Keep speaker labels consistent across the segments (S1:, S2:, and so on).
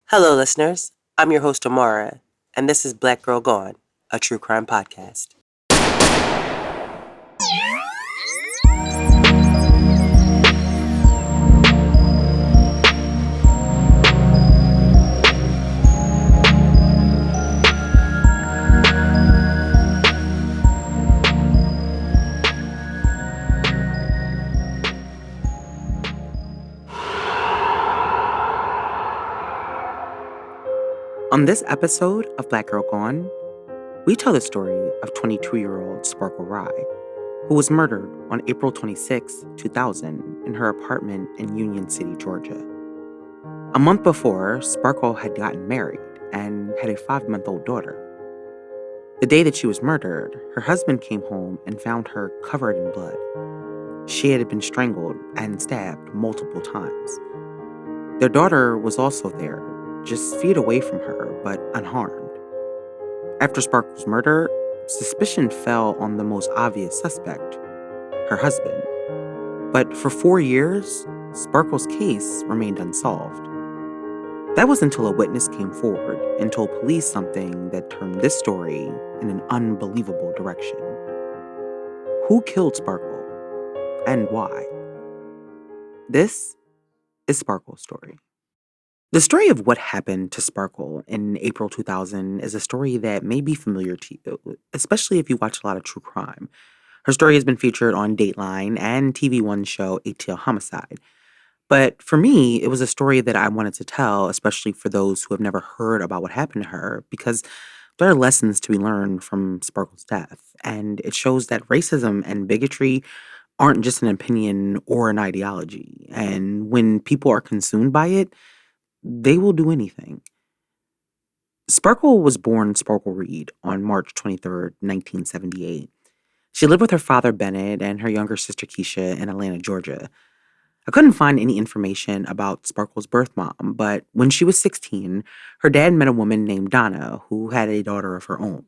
S1: Hello, listeners. I'm your host, Amara, and this is Black Girl Gone, a true crime podcast. On this episode of Black Girl Gone, we tell the story of 22-year-old Sparkle Rai, who was murdered on April 26, 2000, in her apartment in Union City, Georgia. A month before, Sparkle had gotten married and had a 5-month-old daughter. The day that she was murdered, her husband came home and found her covered in blood. She had been strangled and stabbed multiple times. Their daughter was also there, just feet away from her, but unharmed. After Sparkle's murder, suspicion fell on the most obvious suspect, her husband. But for 4 years, Sparkle's case remained unsolved. That was until a witness came forward and told police something that turned this story in an unbelievable direction. Who killed Sparkle, and why? This is Sparkle's story. The story of what happened to Sparkle in April 2000 is a story that may be familiar to you, especially if you watch a lot of true crime. Her story has been featured on Dateline and TV One show ATL Homicide. But for me, it was a story that I wanted to tell, especially for those who have never heard about what happened to her, because there are lessons to be learned from Sparkle's death. And it shows that racism and bigotry aren't just an opinion or an ideology. And when people are consumed by it, they will do anything. Sparkle was born Sparkle Reed on March 23rd, 1978. She lived with her father, Bennett, and her younger sister, Keisha, in Atlanta, Georgia. I couldn't find any information about Sparkle's birth mom, but when she was 16, her dad met a woman named Donna who had a daughter of her own.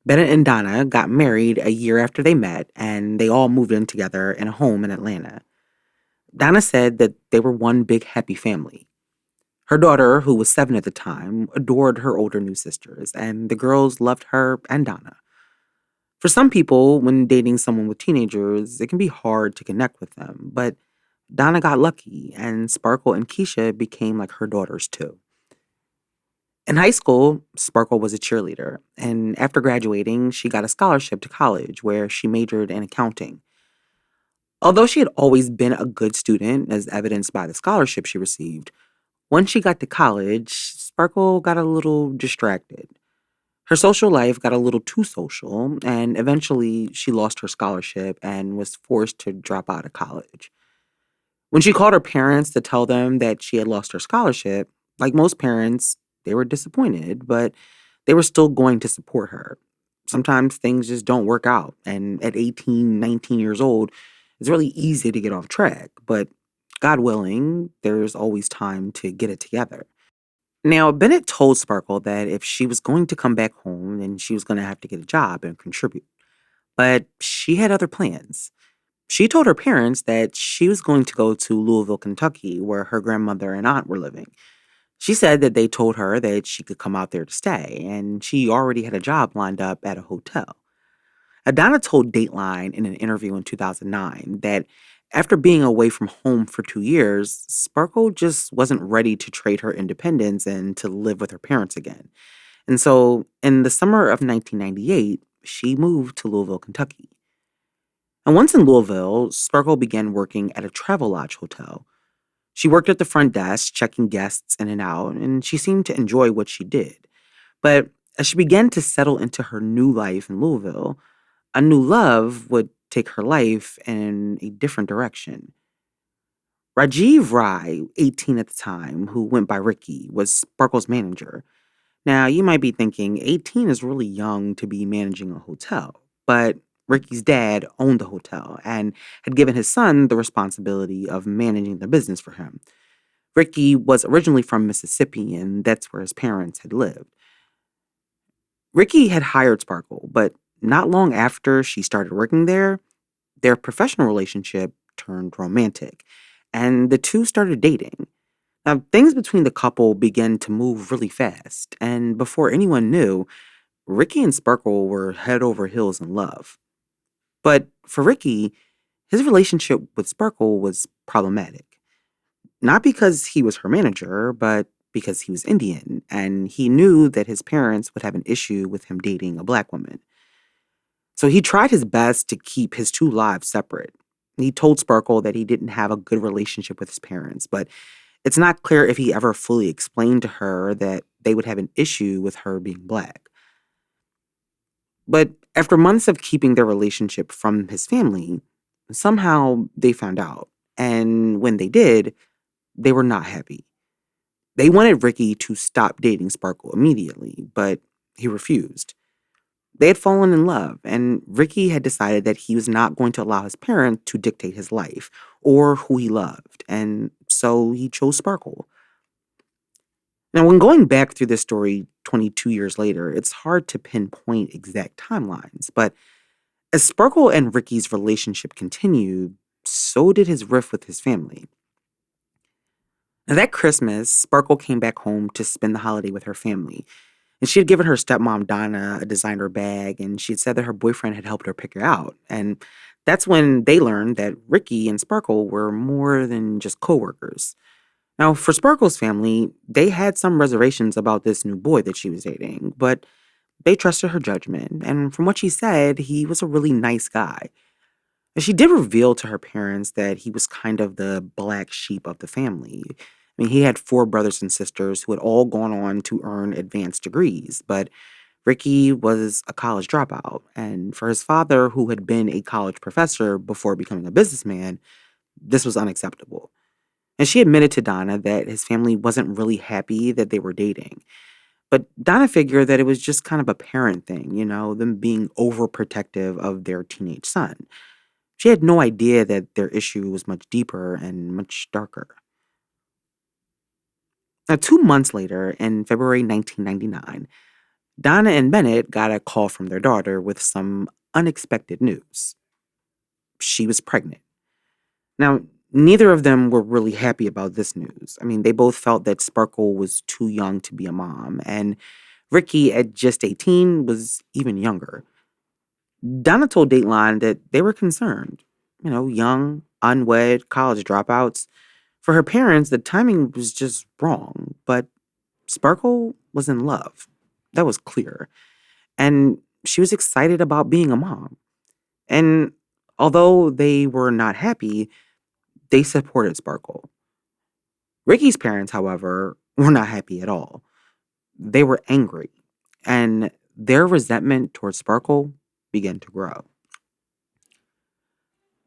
S1: Bennett and Donna got married a year after they met, and they all moved in together in a home in Atlanta. Donna said that they were one big happy family. Her daughter, who was 7 at the time, adored her older new sisters, and the girls loved her and Donna. For some people, when dating someone with teenagers, it can be hard to connect with them, but Donna got lucky, and Sparkle and Keisha became like her daughters too. In high school, Sparkle was a cheerleader, and after graduating, she got a scholarship to college where she majored in accounting. Although she had always been a good student, as evidenced by the scholarship she received, once she got to college, Sparkle got a little distracted. Her social life got a little too social, and eventually she lost her scholarship and was forced to drop out of college. When she called her parents to tell them that she had lost her scholarship, like most parents, they were disappointed, but they were still going to support her. Sometimes things just don't work out, and at 18, 19 years old, it's really easy to get off track, but God willing, there's always time to get it together. Now, Bennett told Sparkle that if she was going to come back home, then she was going to have to get a job and contribute. But she had other plans. She told her parents that she was going to go to Louisville, Kentucky, where her grandmother and aunt were living. She said that they told her that she could come out there to stay, and she already had a job lined up at a hotel. Adana told Dateline in an interview in 2009 that after being away from home for 2 years, Sparkle just wasn't ready to trade her independence and to live with her parents again. And so in the summer of 1998, she moved to Louisville, Kentucky. And once in Louisville, Sparkle began working at a Travelodge hotel. She worked at the front desk, checking guests in and out, and she seemed to enjoy what she did. But as she began to settle into her new life in Louisville, a new love would take her life in a different direction. Rajiv Rai, 18 at the time, who went by Ricky, was Sparkle's manager. Now, you might be thinking 18 is really young to be managing a hotel, but Ricky's dad owned the hotel and had given his son the responsibility of managing the business for him. Ricky was originally from Mississippi, and that's where his parents had lived. Ricky had hired Sparkle, but not long after she started working there, their professional relationship turned romantic, and the two started dating. Now, things between the couple began to move really fast, and before anyone knew, Ricky and Sparkle were head over heels in love. But for Ricky, his relationship with Sparkle was problematic. Not because he was her manager, but because he was Indian, and he knew that his parents would have an issue with him dating a black woman. So he tried his best to keep his two lives separate. He told Sparkle that he didn't have a good relationship with his parents, but it's not clear if he ever fully explained to her that they would have an issue with her being black. But after months of keeping their relationship from his family, somehow they found out. And when they did, they were not happy. They wanted Ricky to stop dating Sparkle immediately, but he refused. They had fallen in love, and Ricky had decided that he was not going to allow his parents to dictate his life or who he loved, and so he chose Sparkle. Now, when going back through this story 22 years later, it's hard to pinpoint exact timelines, but as Sparkle and Ricky's relationship continued, so did his rift with his family. Now, that Christmas, Sparkle came back home to spend the holiday with her family. And she had given her stepmom, Donna, a designer bag, and she had said that her boyfriend had helped her pick her out. And that's when they learned that Ricky and Sparkle were more than just coworkers. Now, for Sparkle's family, they had some reservations about this new boy that she was dating, but they trusted her judgment. And from what she said, he was a really nice guy. And she did reveal to her parents that he was kind of the black sheep of the family. I mean, he had four brothers and sisters who had all gone on to earn advanced degrees, but Ricky was a college dropout. And for his father, who had been a college professor before becoming a businessman, this was unacceptable. And she admitted to Donna that his family wasn't really happy that they were dating. But Donna figured that it was just kind of a parent thing, them being overprotective of their teenage son. She had no idea that their issue was much deeper and much darker. Now, 2 months later, in February 1999, Donna and Bennett got a call from their daughter with some unexpected news. She was pregnant. Now, neither of them were really happy about this news. I mean, they both felt that Sparkle was too young to be a mom, and Ricky, at just 18, was even younger. Donna told Dateline that they were concerned. Young, unwed, college dropouts. For her parents, the timing was just wrong, but Sparkle was in love. That was clear. And she was excited about being a mom. And although they were not happy, they supported Sparkle. Ricky's parents, however, were not happy at all. They were angry, and their resentment towards Sparkle began to grow.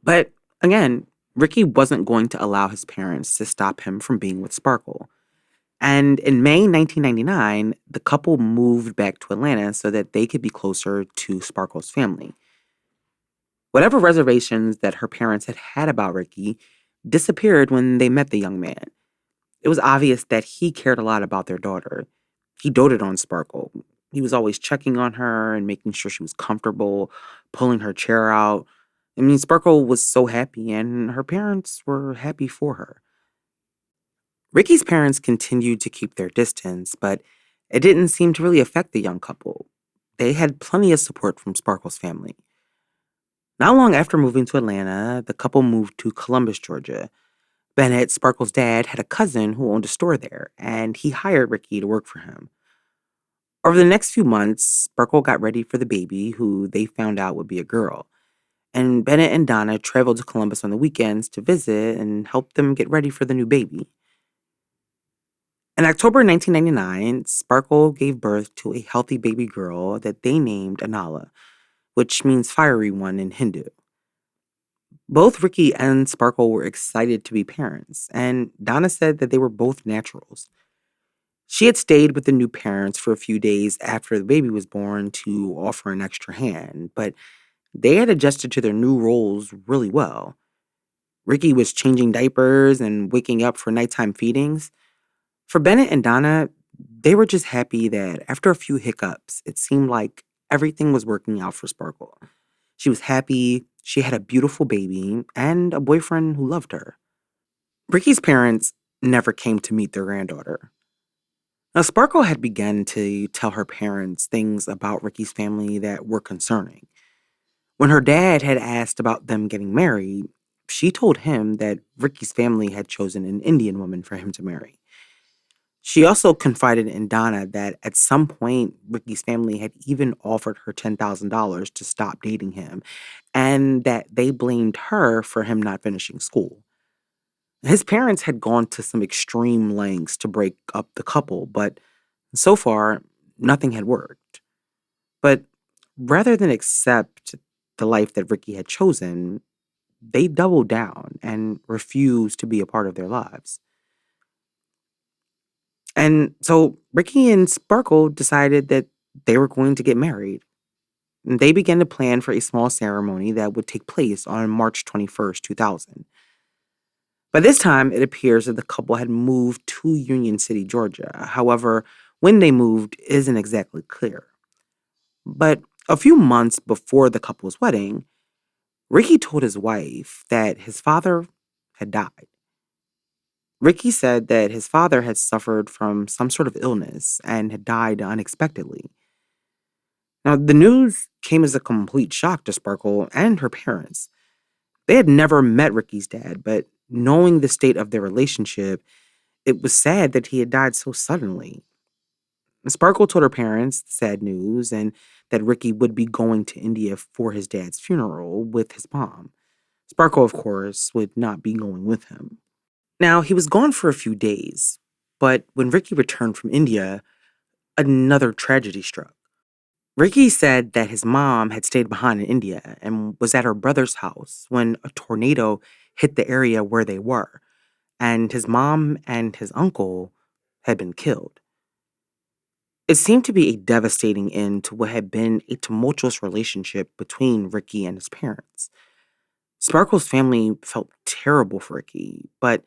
S1: But again, Ricky wasn't going to allow his parents to stop him from being with Sparkle. And in May 1999, the couple moved back to Atlanta so that they could be closer to Sparkle's family. Whatever reservations that her parents had had about Ricky disappeared when they met the young man. It was obvious that he cared a lot about their daughter. He doted on Sparkle. He was always checking on her and making sure she was comfortable, pulling her chair out. I mean, Sparkle was so happy, and her parents were happy for her. Ricky's parents continued to keep their distance, but it didn't seem to really affect the young couple. They had plenty of support from Sparkle's family. Not long after moving to Atlanta, the couple moved to Columbus, Georgia. Bennett, Sparkle's dad, had a cousin who owned a store there, and he hired Ricky to work for him. Over the next few months, Sparkle got ready for the baby, who they found out would be a girl. And Bennett and Donna traveled to Columbus on the weekends to visit and help them get ready for the new baby. In October 1999, Sparkle gave birth to a healthy baby girl that they named Anala, which means fiery one in Hindu. Both Ricky and Sparkle were excited to be parents, and Donna said that they were both naturals. She had stayed with the new parents for a few days after the baby was born to offer an extra hand, but they had adjusted to their new roles really well. Ricky was changing diapers and waking up for nighttime feedings. For Bennett and Donna, they were just happy that after a few hiccups, it seemed like everything was working out for Sparkle. She was happy, she had a beautiful baby, and a boyfriend who loved her. Ricky's parents, never came to meet their granddaughter. Now, Sparkle had begun to tell her parents things about Ricky's family that were concerning. When her dad had asked about them getting married, she told him that Ricky's family had chosen an Indian woman for him to marry. She also confided in Donna that at some point, Ricky's family had even offered her $10,000 to stop dating him, and that they blamed her for him not finishing school. His parents had gone to some extreme lengths to break up the couple, but so far, nothing had worked. But rather than accept the life that Ricky had chosen, they doubled down and refused to be a part of their lives. And so Ricky and Sparkle decided that they were going to get married. And they began to plan for a small ceremony that would take place on March 21st, 2000. By this time, it appears that the couple had moved to Union City, Georgia. However, when they moved isn't exactly clear. But a few months before the couple's wedding, Ricky told his wife that his father had died. Ricky said that his father had suffered from some sort of illness and had died unexpectedly. Now, the news came as a complete shock to Sparkle and her parents. They had never met Ricky's dad, but knowing the state of their relationship, it was sad that he had died so suddenly. Sparkle told her parents the sad news and that Ricky would be going to India for his dad's funeral with his mom. Sparkle, of course, would not be going with him. Now, he was gone for a few days, but when Ricky returned from India, another tragedy struck. Ricky said that his mom had stayed behind in India and was at her brother's house when a tornado hit the area where they were, and his mom and his uncle had been killed. It seemed to be a devastating end to what had been a tumultuous relationship between Ricky and his parents. Sparkle's family felt terrible for Ricky, but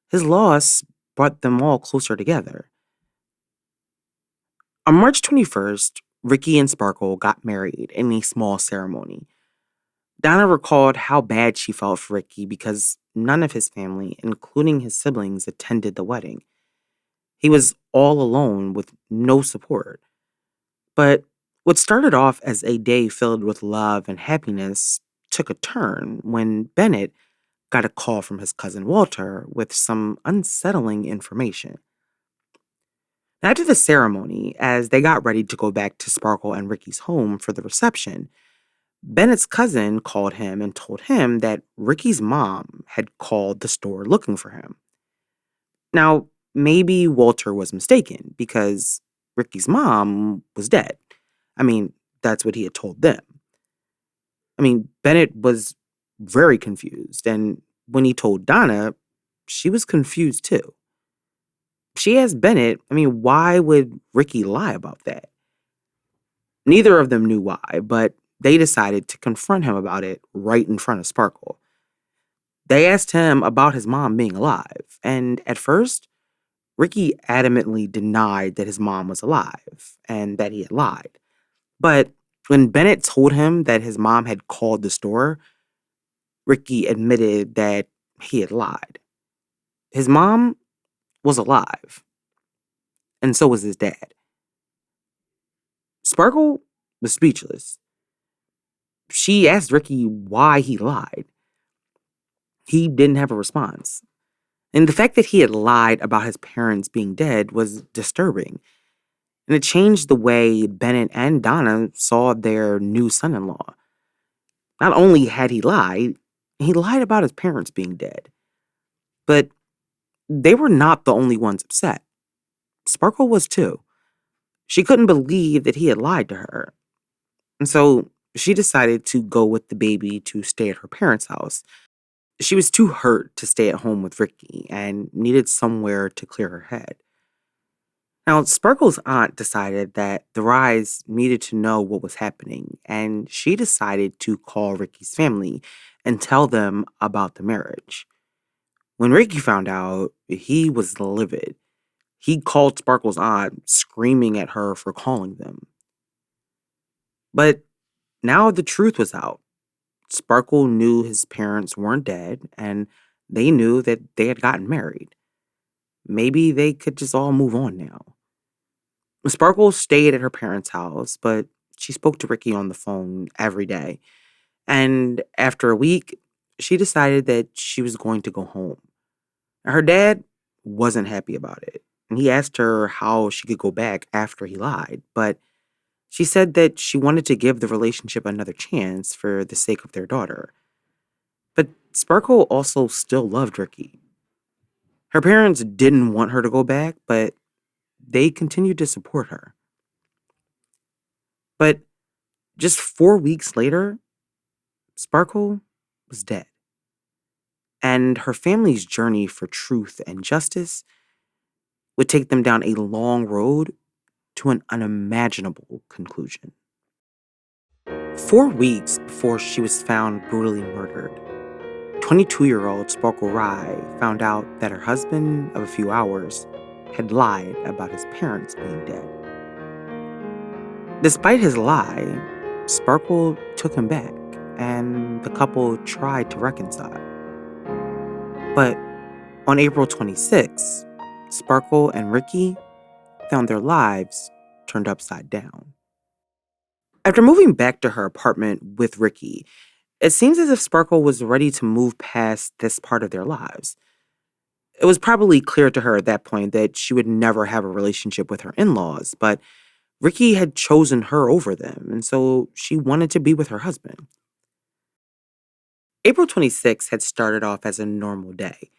S1: his loss brought them all closer together. On March 21st, Ricky and Sparkle got married in a small ceremony. Donna recalled how bad she felt for Ricky because none of his family, including his siblings, attended the wedding. He was all alone with no support. But what started off as a day filled with love and happiness took a turn when Bennett got a call from his cousin Walter with some unsettling information. After the ceremony, as they got ready to go back to Sparkle and Ricky's home for the reception, Bennett's cousin called him and told him that Ricky's mom had called the store looking for him. Now, maybe Walter was mistaken because Ricky's mom was dead. I mean, that's what he had told them. Bennett was very confused, and when he told Donna, she was confused too. She asked Bennett, why would Ricky lie about that? Neither of them knew why, but they decided to confront him about it right in front of Sparkle. They asked him about his mom being alive, and at first, Ricky adamantly denied that his mom was alive and that he had lied. But when Bennett told him that his mom had called the store, Ricky admitted that he had lied. His mom was alive, and so was his dad. Sparkle was speechless. She asked Ricky why he lied. He didn't have a response. And the fact that he had lied about his parents being dead was disturbing. And it changed the way Bennett and Donna saw their new son in law. Not only had he lied about his parents being dead. But they were not the only ones upset. Sparkle was too. She couldn't believe that he had lied to her. And so she decided to go with the baby to stay at her parents' house. She was too hurt to stay at home with Ricky and needed somewhere to clear her head. Now, Sparkle's aunt decided that the Rais needed to know what was happening, and she decided to call Ricky's family and tell them about the marriage. When Ricky found out, he was livid. He called Sparkle's aunt, screaming at her for calling them. But now the truth was out. Sparkle knew his parents weren't dead, and they knew that they had gotten married. maybe they could just all move on now. Sparkle stayed at her parents' house, but she spoke to Ricky on the phone every day. And after a week, she decided that she was going to go home. Her dad wasn't happy about it. And he asked her how she could go back after he lied, but she said that she wanted to give the relationship another chance for the sake of their daughter. But Sparkle also still loved Ricky. Her parents didn't want her to go back, but they continued to support her. But just 4 weeks later, Sparkle was dead. And her family's journey for truth and justice would take them down a long road to an unimaginable conclusion. 4 weeks before she was found brutally murdered, 22-year-old Sparkle Rai found out that her husband of a few hours had lied about his parents being dead. Despite his lie, Sparkle took him back, and the couple tried to reconcile. But on April 26, Sparkle and Ricky found their lives turned upside down. After moving back to her apartment with Ricky, it seems as if Sparkle was ready to move past this part of their lives. It was probably clear to her at that point that she would never have a relationship with her in laws, but Ricky had chosen her over them, and so she wanted to be with her husband. April 26th had started off as a normal day.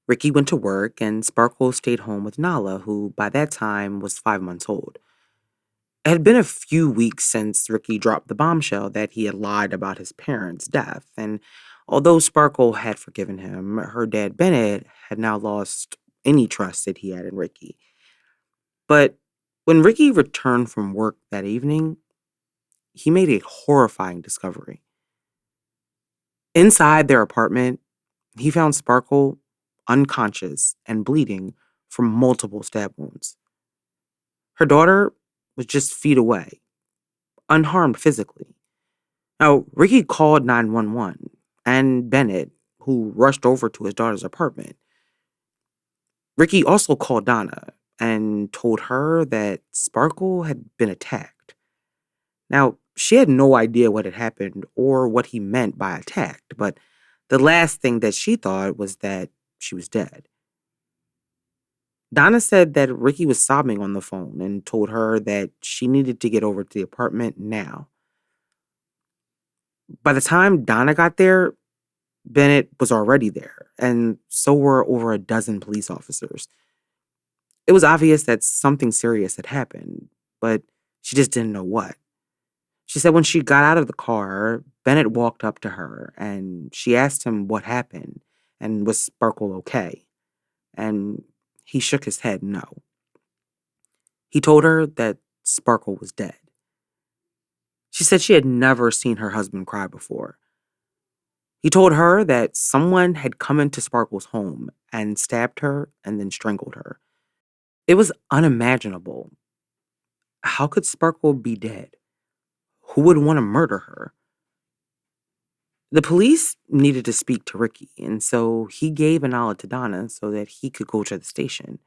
S1: Ricky went to work, and Sparkle stayed home with Nala, who by that time was 5 months old. It had been a few weeks since Ricky dropped the bombshell that he had lied about his parents' death, and although Sparkle had forgiven him, her dad Bennett had now lost any trust that he had in Ricky. But when Ricky returned from work that evening, he made a horrifying discovery. Inside their apartment, he found Sparkle unconscious and bleeding from multiple stab wounds. Her daughter was just feet away, unharmed physically. Now, Ricky called 911 and Bennett, who rushed over to his daughter's apartment. Ricky also called Donna and told her that Sparkle had been attacked. Now, she had no idea what had happened or what he meant by attacked, but the last thing that she thought was that she was dead. Donna said that Ricky was sobbing on the phone and told her that she needed to get over to the apartment now. By the time Donna got there, Bennett was already there, and so were over a dozen police officers. It was obvious that something serious had happened, but she just didn't know what. She said when she got out of the car, Bennett walked up to her and she asked him what happened and was Sparkle okay? And he shook his head no. He told her that Sparkle was dead. She said she had never seen her husband cry before. He told her that someone had come into Sparkle's home and stabbed her and then strangled her. It was unimaginable. How could Sparkle be dead? Who would want to murder her? The police needed to speak to Ricky, and so he gave a nod to Donna so that he could go to the station.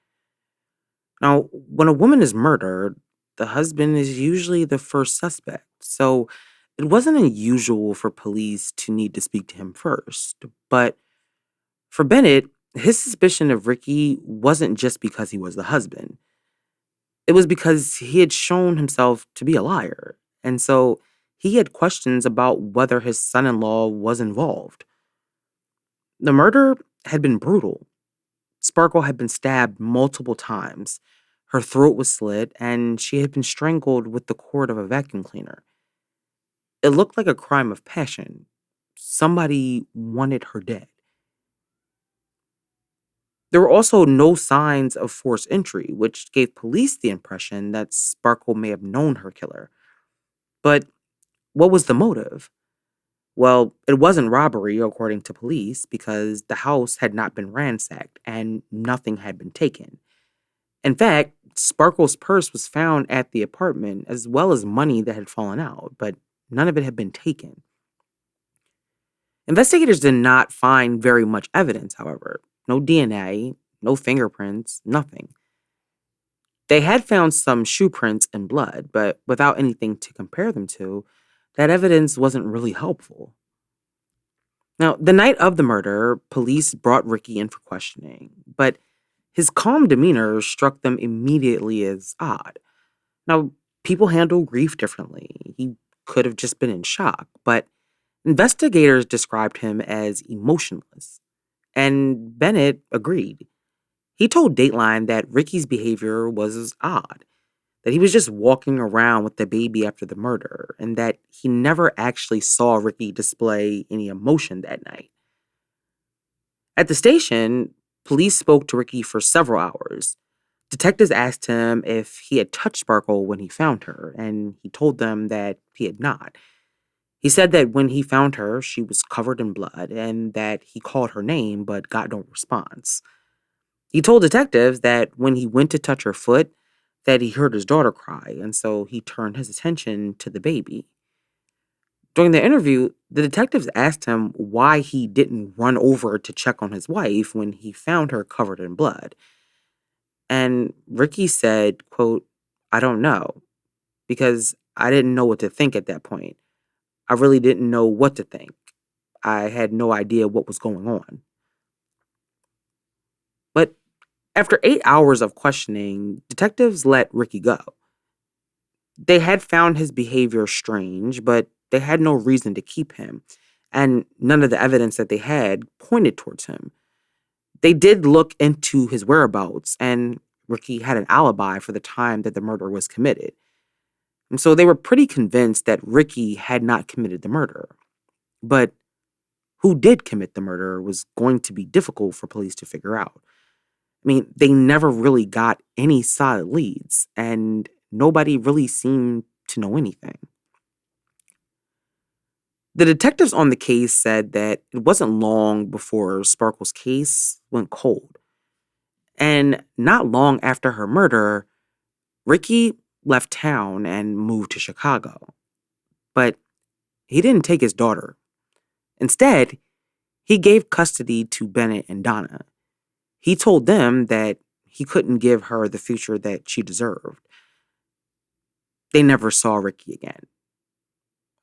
S1: Now, when a woman is murdered, the husband is usually the first suspect, so it wasn't unusual for police to need to speak to him first. But for Bennett, his suspicion of Ricky wasn't just because he was the husband. It was because he had shown himself to be a liar. And so he had questions about whether his son in law was involved. The murder had been brutal. Sparkle had been stabbed multiple times. Her throat was slit, and she had been strangled with the cord of a vacuum cleaner. It looked like a crime of passion. Somebody wanted her dead. There were also no signs of forced entry, which gave police the impression that Sparkle may have known her killer. But what was the motive? Well, it wasn't robbery, according to police, because the house had not been ransacked and nothing had been taken. In fact, Sparkle's purse was found at the apartment, as well as money that had fallen out, but none of it had been taken. Investigators did not find very much evidence, however. No DNA, no fingerprints, nothing. They had found some shoe prints and blood, but without anything to compare them to, that evidence wasn't really helpful. Now, the night of the murder, police brought Ricky in for questioning, but his calm demeanor struck them immediately as odd. Now, people handle grief differently. He could have just been in shock, but investigators described him as emotionless, and Bennett agreed. He told Dateline that Ricky's behavior was odd, that he was just walking around with the baby after the murder, and that he never actually saw Ricky display any emotion that night. At the station, police spoke to Ricky for several hours. Detectives asked him if he had touched Sparkle when he found her, and he told them that he had not. He said that when he found her, she was covered in blood and that he called her name but got no response. He told detectives that when he went to touch her foot, that he heard his daughter cry, and so he turned his attention to the baby. During the interview, the detectives asked him why he didn't run over to check on his wife when he found her covered in blood. And Ricky said, quote, "I don't know, because I didn't know what to think at that point. I really didn't know what to think. I had no idea what was going on." But after 8 hours of questioning, detectives let Ricky go. They had found his behavior strange, but they had no reason to keep him, and none of the evidence that they had pointed towards him. They did look into his whereabouts, and Ricky had an alibi for the time that the murder was committed. And so they were pretty convinced that Ricky had not committed the murder. But who did commit the murder was going to be difficult for police to figure out. I mean, they never really got any solid leads, and nobody really seemed to know anything. The detectives on the case said that it wasn't long before Sparkle's case went cold. And not long after her murder, Ricky left town and moved to Chicago. But he didn't take his daughter. Instead, he gave custody to Bennett and Donna. He told them that he couldn't give her the future that she deserved. They never saw Ricky again.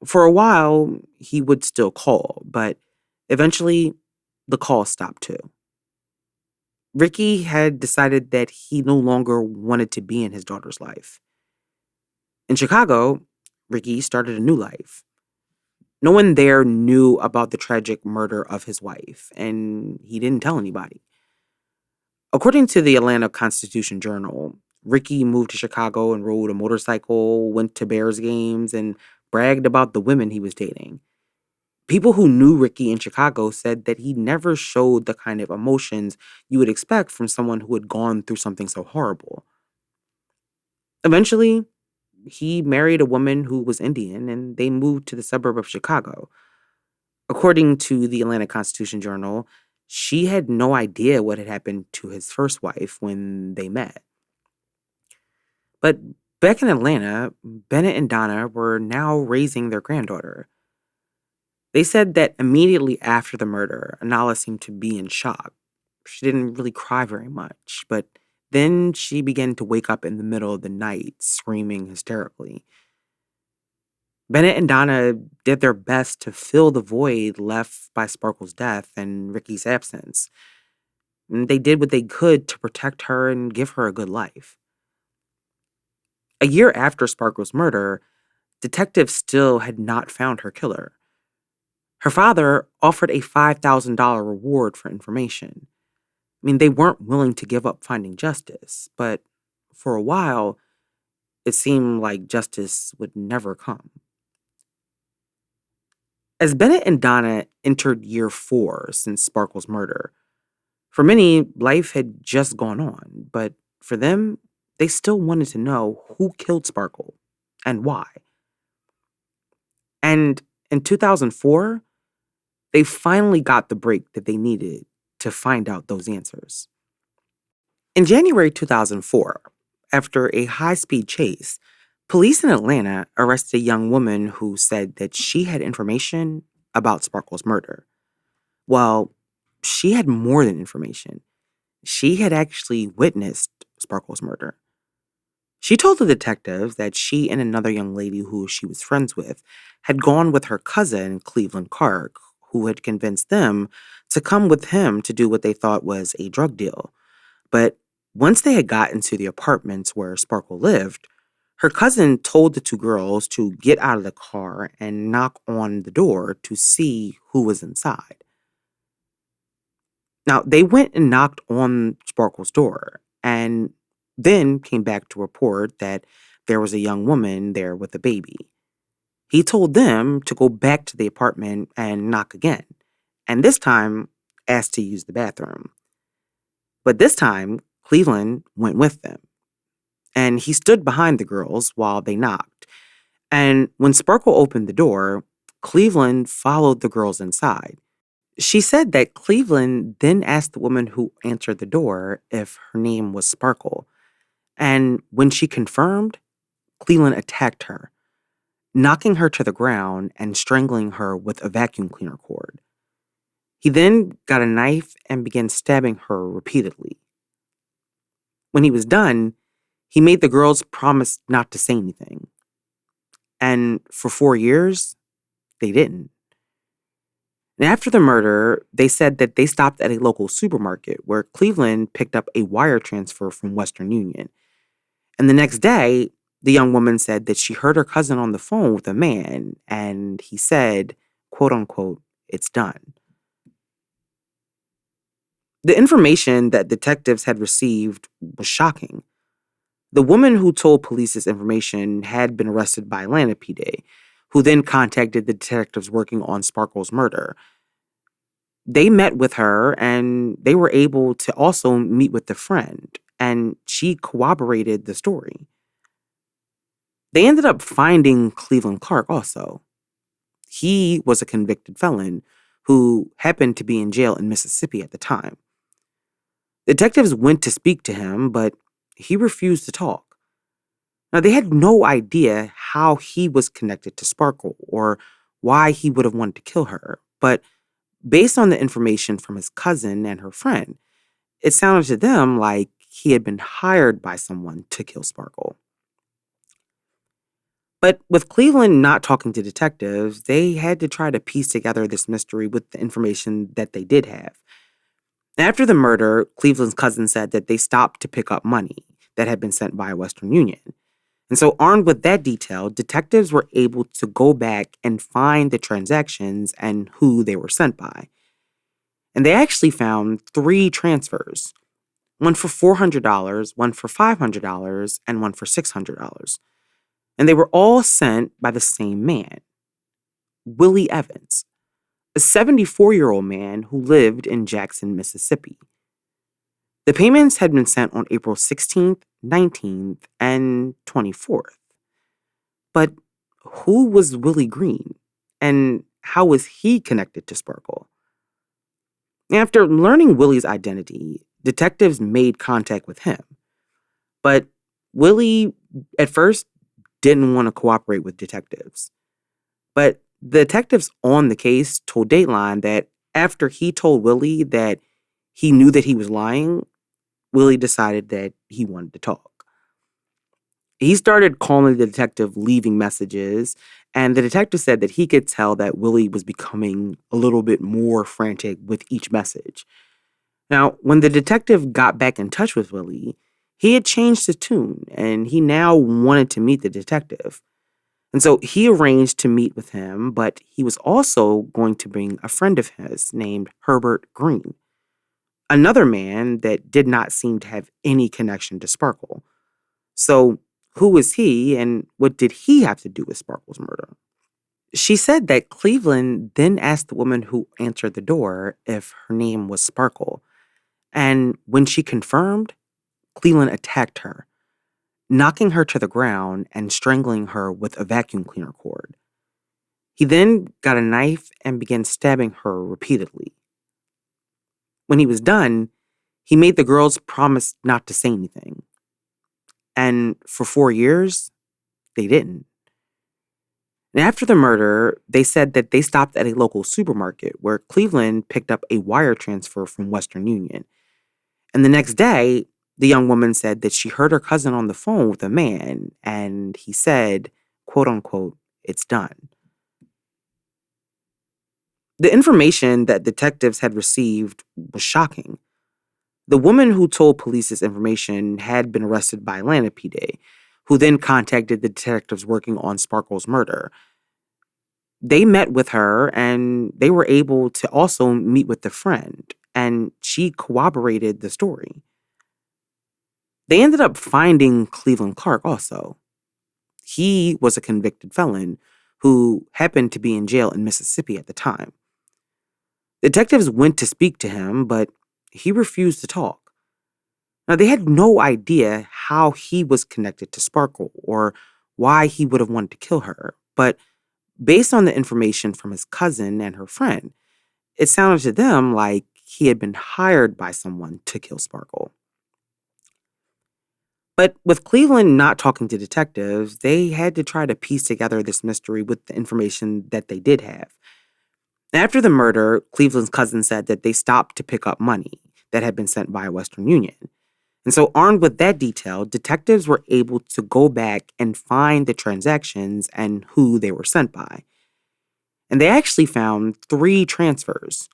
S1: For a while, he would still call, but eventually the call stopped too. Ricky had decided that he no longer wanted to be in his daughter's life. In Chicago, Ricky started a new life. No one there knew about the tragic murder of his wife, and he didn't tell anybody. According to the Atlanta Constitution Journal, Ricky moved to Chicago and rode a motorcycle, went to Bears games, and bragged about the women he was dating. People who knew Ricky in Chicago said that he never showed the kind of emotions you would expect from someone who had gone through something so horrible. Eventually, he married a woman who was Indian and they moved to the suburb of Chicago. According to the Atlanta Constitution Journal, she had no idea what had happened to his first wife when they met. But back in Atlanta, Bennett and Donna were now raising their granddaughter. They said that immediately after the murder, Anala seemed to be in shock. She didn't really cry very much, but then she began to wake up in the middle of the night, screaming hysterically. Bennett and Donna did their best to fill the void left by Sparkle's death and Ricky's absence. And they did what they could to protect her and give her a good life. A year after Sparkle's murder, detectives still had not found her killer. Her father offered a $5,000 reward for information. I mean, they weren't willing to give up finding justice, but for a while, it seemed like justice would never come. As Bennett and Donna entered year 4 since Sparkle's murder, for many, life had just gone on, but for them, they still wanted to know who killed Sparkle and why. And in 2004, they finally got the break that they needed to find out those answers. In January 2004, after a high-speed chase, police in Atlanta arrested a young woman who said that she had information about Sparkle's murder. Well, she had more than information. She had actually witnessed Sparkle's murder. She told the detectives that she and another young lady who she was friends with had gone with her cousin, Cleveland Clark, who had convinced them to come with him to do what they thought was a drug deal. But once they had gotten to the apartments where Sparkle lived, her cousin told the two girls to get out of the car and knock on the door to see who was inside. Now, they went and knocked on Sparkle's door and then came back to report that there was a young woman there with a baby. He told them to go back to the apartment and knock again, and this time asked to use the bathroom. But this time, Cleveland went with them, and he stood behind the girls while they knocked. And when Sparkle opened the door, Cleveland followed the girls inside. She said that Cleveland then asked the woman who answered the door if her name was Sparkle. And when she confirmed, Cleveland attacked her, knocking her to the ground and strangling her with a vacuum cleaner cord. He then got a knife and began stabbing her repeatedly. When he was done, he made the girls promise not to say anything. And for 4 years, they didn't. And after the murder, they said that they stopped at a local supermarket where Cleveland picked up a wire transfer from Western Union. And the next day, the young woman said that she heard her cousin on the phone with a man, and he said, quote unquote, "It's done." The information that detectives had received was shocking. The woman who told police this information had been arrested by Atlanta PD, who then contacted the detectives working on Sparkle's murder. They met with her and they were able to also meet with the friend, and she corroborated the story. They ended up finding Cleveland Clark also. He was a convicted felon who happened to be in jail in Mississippi at the time. Detectives went to speak to him, but he refused to talk. Now, they had no idea how he was connected to Sparkle or why he would have wanted to kill her, but based on the information from his cousin and her friend, it sounded to them like he had been hired by someone to kill Sparkle. But with Cleveland not talking to detectives, they had to try to piece together this mystery with the information that they did have. After the murder, Cleveland's cousin said that they stopped to pick up money that had been sent by Western Union. And so, armed with that detail, detectives were able to go back and find the transactions and who they were sent by. And they actually found 3 transfers, one for $400, one for $500, and one for $600. And they were all sent by the same man, Willie Evans, a 74-year-old man who lived in Jackson, Mississippi. The payments had been sent on April 16th, 19th, and 24th. But who was Willie Green, and how was he connected to Sparkle? After learning Willie's identity, detectives made contact with him. But Willie, at first, didn't want to cooperate with detectives. But the detectives on the case told Dateline that after he told Willie that he knew that he was lying, Willie decided that he wanted to talk. He started calling the detective, leaving messages, and the detective said that he could tell that Willie was becoming a little bit more frantic with each message. Now, when the detective got back in touch with Willie, he had changed his tune, and he now wanted to meet the detective. And so he arranged to meet with him, but he was also going to bring a friend of his named Herbert Green, another man that did not seem to have any connection to Sparkle. So who was he, and what did he have to do with Sparkle's murder? She said that Cleveland then asked the woman who answered the door if her name was Sparkle. And when she confirmed, Cleveland attacked her, knocking her to the ground and strangling her with a vacuum cleaner cord. He then got a knife and began stabbing her repeatedly. When he was done, he made the girls promise not to say anything. And for 4 years, they didn't. And after the murder, they said that they stopped at a local supermarket where Cleveland picked up a wire transfer from Western Union. And the next day, the young woman said that she heard her cousin on the phone with a man, and he said, quote unquote, "It's done." The information that detectives had received was shocking. The woman who told police this information had been arrested by Atlanta PD, who then contacted the detectives working on Sparkle's murder. They met with her and they were able to also meet with the friend, and she corroborated the story. They ended up finding Cleveland Clark also. He was a convicted felon who happened to be in jail in Mississippi at the time. Detectives went to speak to him, but he refused to talk. Now, they had no idea how he was connected to Sparkle or why he would have wanted to kill her. But based on the information from his cousin and her friend, it sounded to them like he had been hired by someone to kill Sparkle. But with Cleveland not talking to detectives, they had to try to piece together this mystery with the information that they did have. After the murder, Cleveland's cousin said that they stopped to pick up money that had been sent by Western Union. And so, armed with that detail, detectives were able to go back and find the transactions and who they were sent by. And they actually found 3 transfers,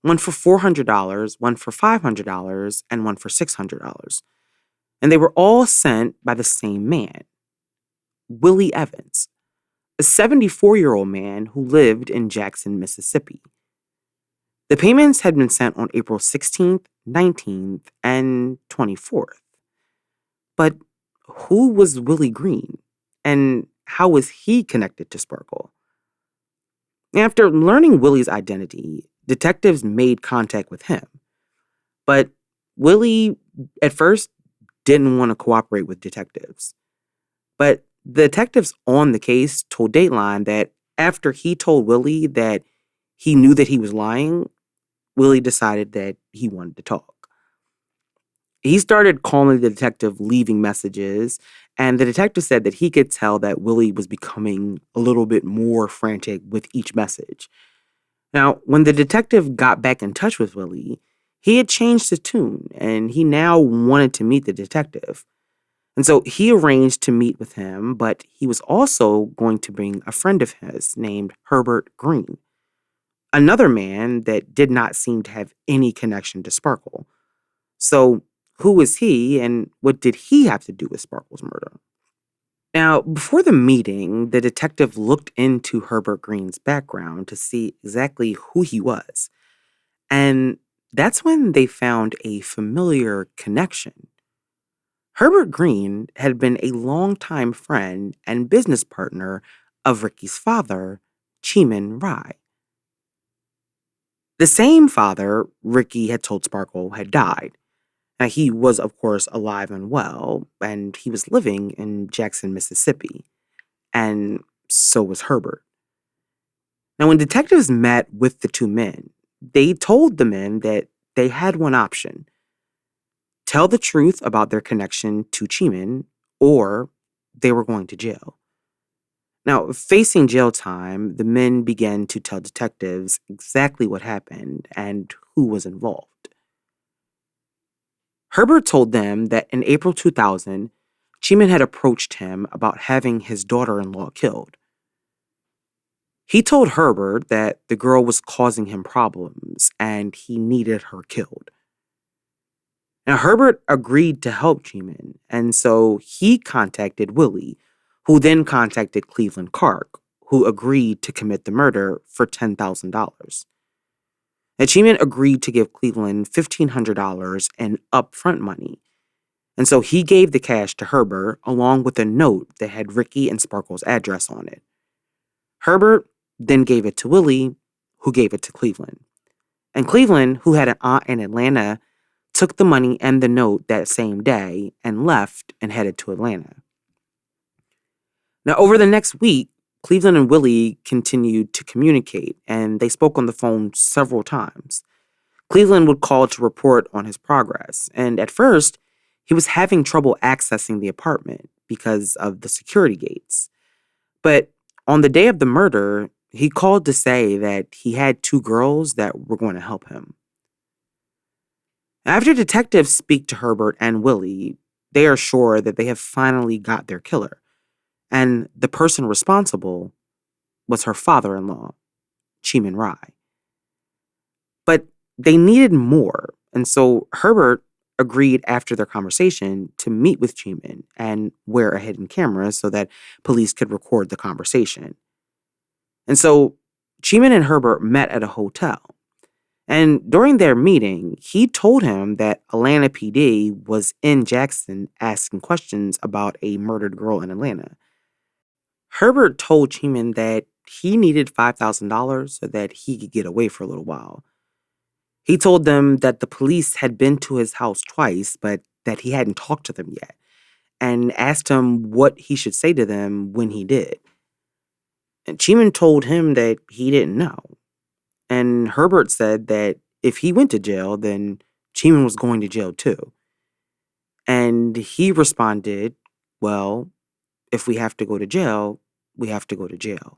S1: one for $400, one for $500, and one for $600. And they were all sent by the same man, Willie Evans, a 74-year-old man who lived in Jackson, Mississippi. The payments had been sent on April 16th, 19th, and 24th. But who was Willie Green? And how was he connected to Sparkle? After learning Willie's identity, detectives made contact with him. But Willie, at first, didn't want to cooperate with detectives. But the detectives on the case told Dateline that after he told Willie that he knew that he was lying, Willie decided that he wanted to talk. He started calling the detective, leaving messages, and the detective said that he could tell that Willie was becoming a little bit more frantic with each message. Now, when the detective got back in touch with Willie, he had changed his tune, and he now wanted to meet the detective. And so he arranged to meet with him, but he was also going to bring a friend of his named Herbert Green, another man that did not seem to have any connection to Sparkle. So, who was he and what did he have to do with Sparkle's murder? Now, before the meeting, the detective looked into Herbert Green's background to see exactly who he was. And that's when they found a familiar connection. Herbert Green had been a longtime friend and business partner of Ricky's father, Cheeman Rai. The same father Ricky had told Sparkle had died. Now, he was, of course, alive and well, and he was living in Jackson, Mississippi. And so was Herbert. Now, when detectives met with the 2 men, they told the men that they had one option: tell the truth about their connection to Cheeman, or they were going to jail. Now, facing jail time, the men began to tell detectives exactly what happened and who was involved. Herbert told them that in April 2000, Cheeman had approached him about having his daughter-in-law killed. He told Herbert that the girl was causing him problems and he needed her killed. Now, Herbert agreed to help Cheeman, and so he contacted Willie, who then contacted Cleveland Clark, who agreed to commit the murder for $10,000. Now, Cheeman agreed to give Cleveland $1,500 in upfront money, and so he gave the cash to Herbert along with a note that had Ricky and Sparkle's address on it. Herbert then gave it to Willie, who gave it to Cleveland. And Cleveland, who had an aunt in Atlanta, took the money and the note that same day and left and headed to Atlanta. Now, over the next week, Cleveland and Willie continued to communicate, and they spoke on the phone several times. Cleveland would call to report on his progress, and at first, he was having trouble accessing the apartment because of the security gates. But on the day of the murder, he called to say that he had 2 girls that were going to help him. After detectives speak to Herbert and Willie, they are sure that they have finally got their killer, and the person responsible was her father-in-law, Cheeman Rai. But they needed more, and so Herbert agreed after their conversation to meet with Cheeman and wear a hidden camera so that police could record the conversation. And so Cheeman and Herbert met at a hotel. And during their meeting, he told him that Atlanta PD was in Jackson asking questions about a murdered girl in Atlanta. Herbert told Cheeman that he needed $5,000 so that he could get away for a little while. He told them that the police had been to his house twice, but that he hadn't talked to them yet, and asked him what he should say to them when he did. And Cheeman told him that he didn't know. And Herbert said that if he went to jail, then Cheeman was going to jail too. And he responded, well, if we have to go to jail, we have to go to jail.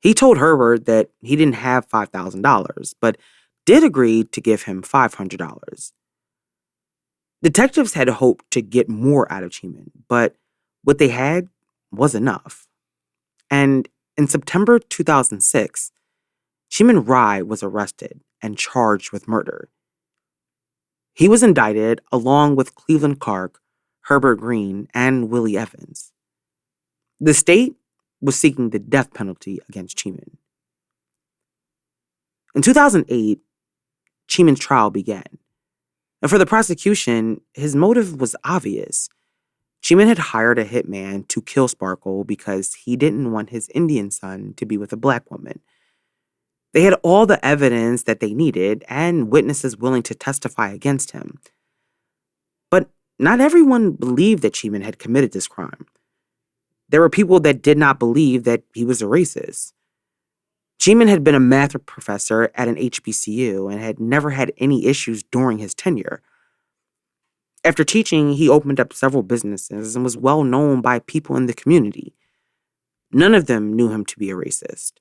S1: He told Herbert that he didn't have $5,000, but did agree to give him $500. Detectives had hoped to get more out of Cheeman, but what they had was enough. And in September 2006, Cheeman Rai was arrested and charged with murder. He was indicted along with Cleveland Clark, Herbert Green, and Willie Evans. The state was seeking the death penalty against Cheeman. In 2008, Cheeman's trial began. And for the prosecution, his motive was obvious. Cheeman had hired a hitman to kill Sparkle because he didn't want his Indian son to be with a black woman. They had all the evidence that they needed and witnesses willing to testify against him. But not everyone believed that Cheeman had committed this crime. There were people that did not believe that he was a racist. Cheeman had been a math professor at an HBCU and had never had any issues during his tenure. After teaching, he opened up several businesses and was well known by people in the community. None of them knew him to be a racist.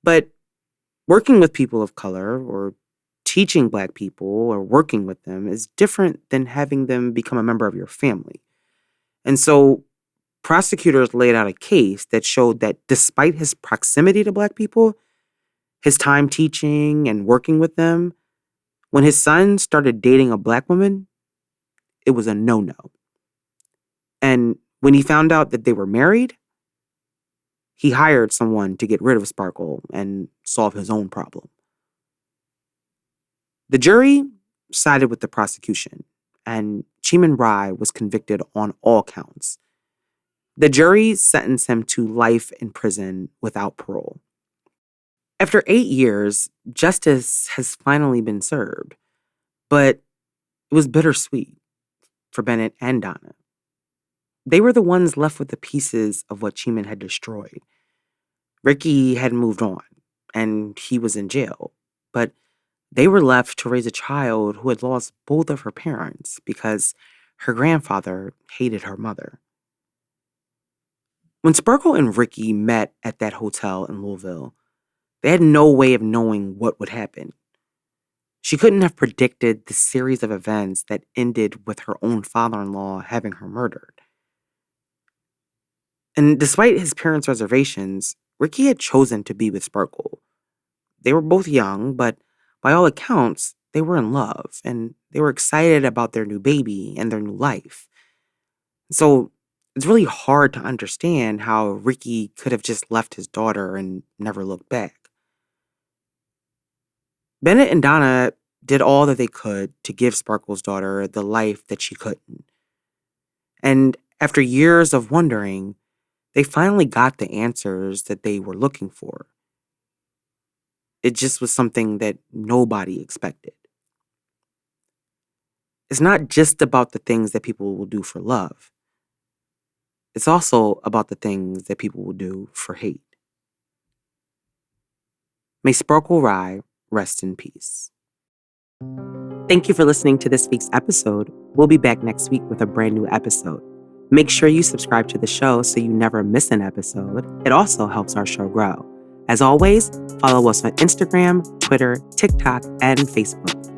S1: But working with people of color or teaching black people or working with them is different than having them become a member of your family. And so prosecutors laid out a case that showed that despite his proximity to black people, his time teaching and working with them, when his son started dating a black woman, it was a no-no. And when he found out that they were married, he hired someone to get rid of Sparkle and solve his own problem. The jury sided with the prosecution, and Cheeman Rai was convicted on all counts. The jury sentenced him to life in prison without parole. After 8 years, justice has finally been served, but it was bittersweet for Bennett and Donna. They were the ones left with the pieces of what Cheeman had destroyed. Ricky had moved on, and he was in jail, but they were left to raise a child who had lost both of her parents because her grandfather hated her mother. When Sparkle and Ricky met at that hotel in Louisville, they had no way of knowing what would happen. She couldn't have predicted the series of events that ended with her own father-in-law having her murdered. And despite his parents' reservations, Ricky had chosen to be with Sparkle. They were both young, but by all accounts, they were in love, and they were excited about their new baby and their new life. So it's really hard to understand how Ricky could have just left his daughter and never looked back. Bennett and Donna did all that they could to give Sparkle's daughter the life that she couldn't. And after years of wondering, they finally got the answers that they were looking for. It just was something that nobody expected. It's not just about the things that people will do for love. It's also about the things that people will do for hate. May Sparkle Rai rest in peace. Thank you for listening to this week's episode. We'll be back next week with a brand new episode. Make sure you subscribe to the show so you never miss an episode. It also helps our show grow. As always, follow us on Instagram, Twitter, TikTok, and Facebook.